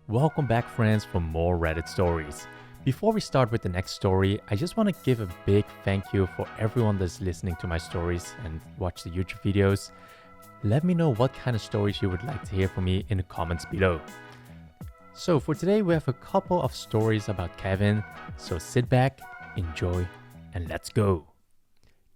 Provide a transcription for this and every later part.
Welcome back, friends, for more Reddit stories. Before we start with the next story, I just want to give a big thank you for everyone that's listening to my stories and watch the YouTube videos. Let me know what kind of stories you would like to hear from me in the comments below. So for today, we have a couple of stories about Kevin, so sit back, enjoy, and let's go.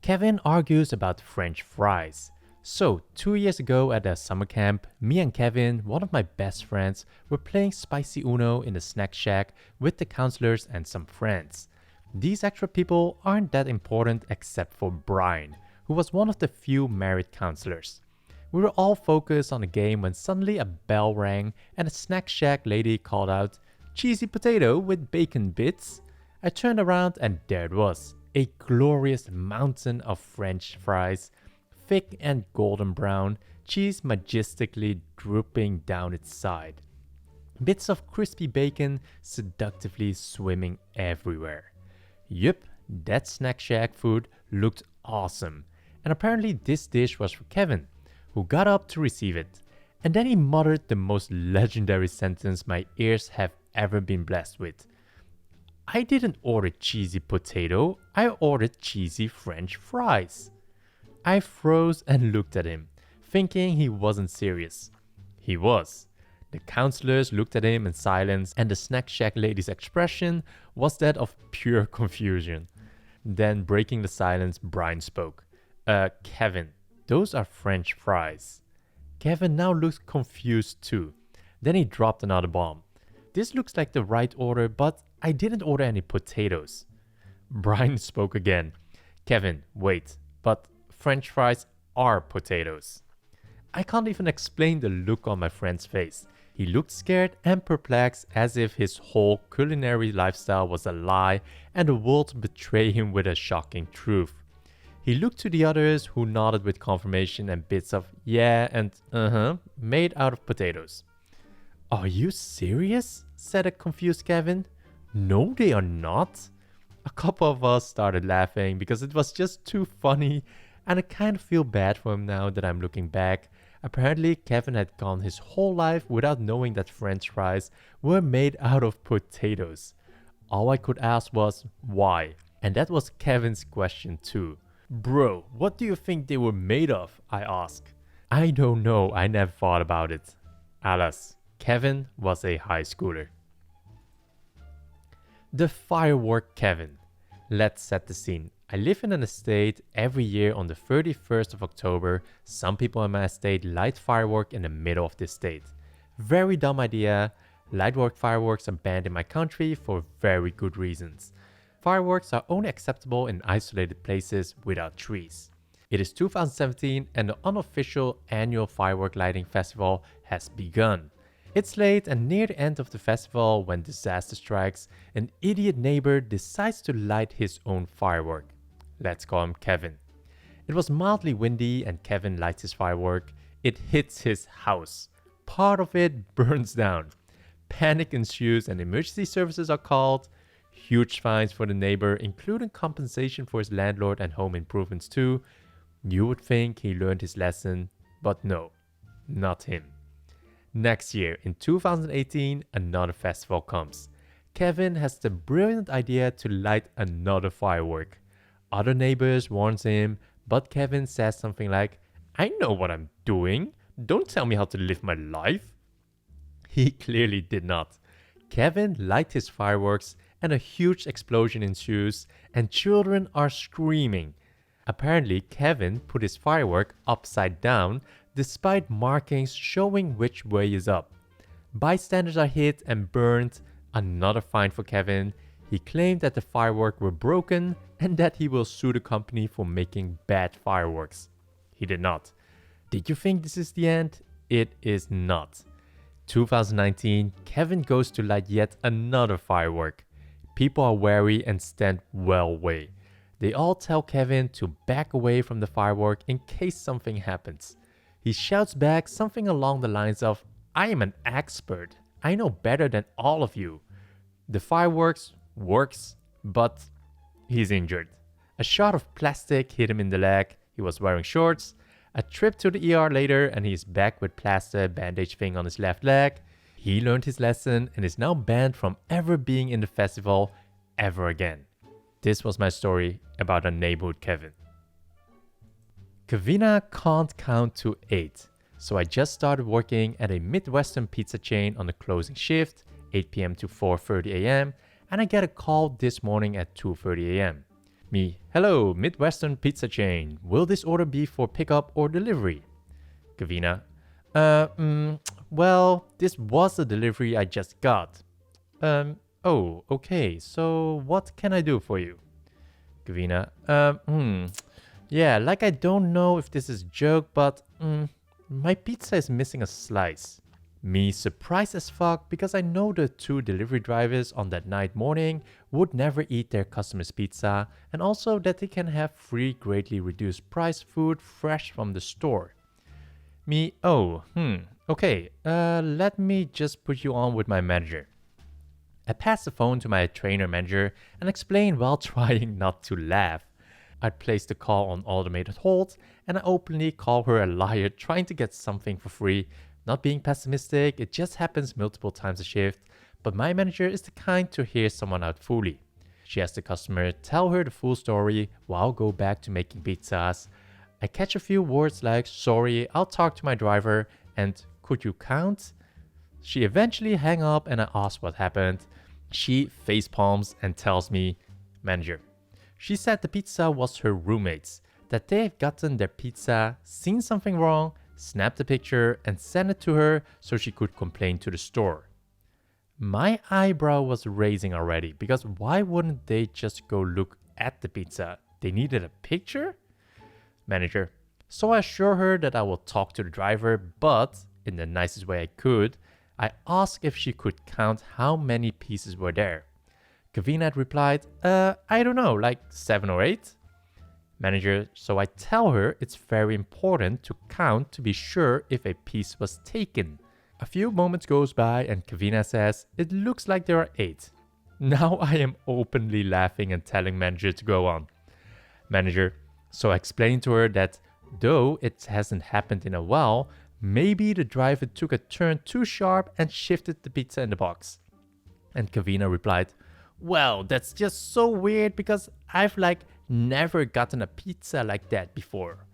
Kevin argues about French fries. So, 2 years ago at a summer camp, me and Kevin, one of my best friends, were playing Spicy Uno in the snack shack with the counselors and some friends. These extra people aren't that important except for Brian, who was one of the few married counselors. We were all focused on the game when suddenly a bell rang and a snack shack lady called out, "Cheesy potato with bacon bits." I turned around and there it was, a glorious mountain of French fries, thick and golden brown, cheese majestically drooping down its side. Bits of crispy bacon seductively swimming everywhere. Yup, that snack shack food looked awesome. And apparently this dish was for Kevin, who got up to receive it. And then he muttered the most legendary sentence my ears have ever been blessed with. "I didn't order cheesy potato, I ordered cheesy French fries." I froze and looked at him, thinking he wasn't serious. He was. The counselors looked at him in silence, and the snack shack lady's expression was that of pure confusion. Then, breaking the silence, Brian spoke. Kevin, those are French fries." Kevin now looked confused too. Then he dropped another bomb. "This looks like the right order, but I didn't order any potatoes." Brian spoke again. "Kevin, wait, but French fries are potatoes." I can't even explain the look on my friend's face. He looked scared and perplexed, as if his whole culinary lifestyle was a lie and the world betrayed him with a shocking truth. He looked to the others, who nodded with confirmation and bits of "yeah" and "uh-huh" made out of potatoes. "Are you serious?" said a confused Kevin. "No, they are not." A couple of us started laughing because it was just too funny. And I kind of feel bad for him now that I'm looking back. Apparently, Kevin had gone his whole life without knowing that French fries were made out of potatoes. All I could ask was, why? And that was Kevin's question too. "Bro, what do you think they were made of?" I asked. "I don't know, I never thought about it." Alas, Kevin was a high schooler. The firework Kevin. Let's set the scene. I live in an estate. Every year on the 31st of October, some people in my estate light firework in the middle of the estate. Very dumb idea. Lightwork fireworks are banned in my country for very good reasons. Fireworks are only acceptable in isolated places without trees. It is 2017 and the unofficial annual firework lighting festival has begun. It's late and near the end of the festival when disaster strikes. An idiot neighbor decides to light his own firework. Let's call him Kevin. It was mildly windy and Kevin lights his firework. It hits his house. Part of it burns down. Panic ensues and emergency services are called. Huge fines for the neighbor, including compensation for his landlord and home improvements too. You would think he learned his lesson, but no, not him. Next year, in 2018, another festival comes. Kevin has the brilliant idea to light another firework. Other neighbors warns him, but Kevin says something like, "I know what I'm doing. Don't tell me how to live my life." He clearly did not. Kevin lights his fireworks and a huge explosion ensues and children are screaming. Apparently, Kevin put his firework upside down despite markings showing which way is up. Bystanders are hit and burned. Another fine for Kevin. He claimed that the fireworks were broken and that he will sue the company for making bad fireworks. He did not. Did you think this is the end? It is not. 2019, Kevin goes to light yet another firework. People are wary and stand well away. They all tell Kevin to back away from the firework in case something happens. He shouts back something along the lines of, "I am an expert. I know better than all of you." The fireworks works, but he's injured. A shot of plastic hit him in the leg. He was wearing shorts. A trip to the ER later and he's back with plaster bandage thing on his left leg. He learned his lesson and is now banned from ever being in the festival ever again. This was my story about our neighborhood Kevin. Kevina can't count to 8, so I just started working at a Midwestern pizza chain on the closing shift, 8 p.m. to 4:30 a.m., and I get a call this morning at 2:30 a.m. Me, hello, Midwestern pizza chain. Will this order be for pickup or delivery? Kevina, well, this was the delivery I just got. Oh, okay, so what can I do for you? Kevina, yeah, like I don't know if this is a joke, but, my pizza is missing a slice. Me surprised as fuck because I know the 2 delivery drivers on that night morning would never eat their customer's pizza, and also that they can have free greatly reduced price food fresh from the store. Me, okay, let me just put you on with my manager. I pass the phone to my trainer manager and explain while trying not to laugh. I'd place the call on automated hold and I openly call her a liar trying to get something for free. Not being pessimistic, it just happens multiple times a shift, but my manager is the kind to hear someone out fully. She has the customer tell her the full story while go back to making pizzas. I catch a few words like, sorry, I'll talk to my driver, and could you count? She eventually hang up and I ask what happened. She face palms and tells me, manager, she said the pizza was her roommate's, that they had gotten their pizza, seen something wrong, snapped a picture and sent it to her so she could complain to the store. My eyebrow was raising already because why wouldn't they just go look at the pizza? They needed a picture? Manager, so I assure her that I will talk to the driver, but in the nicest way I could, I asked if she could count how many pieces were there. Kevina had replied, I don't know, like 7 or 8. Manager, so I tell her it's very important to count to be sure if a piece was taken. A few moments goes by and Kevina says, it looks like there are 8. Now I am openly laughing and telling manager to go on. Manager, so I explained to her that though it hasn't happened in a while, maybe the driver took a turn too sharp and shifted the pizza in the box. And Kevina replied, well, that's just so weird because I've never gotten a pizza like that before.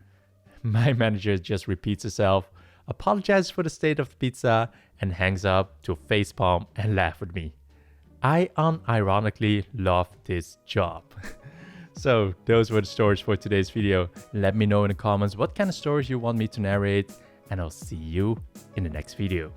My manager just repeats herself, apologizes for the state of the pizza, and hangs up to facepalm and laugh with me. I unironically love this job. So those were the stories for today's video. Let me know in the comments what kind of stories you want me to narrate, and I'll see you in the next video.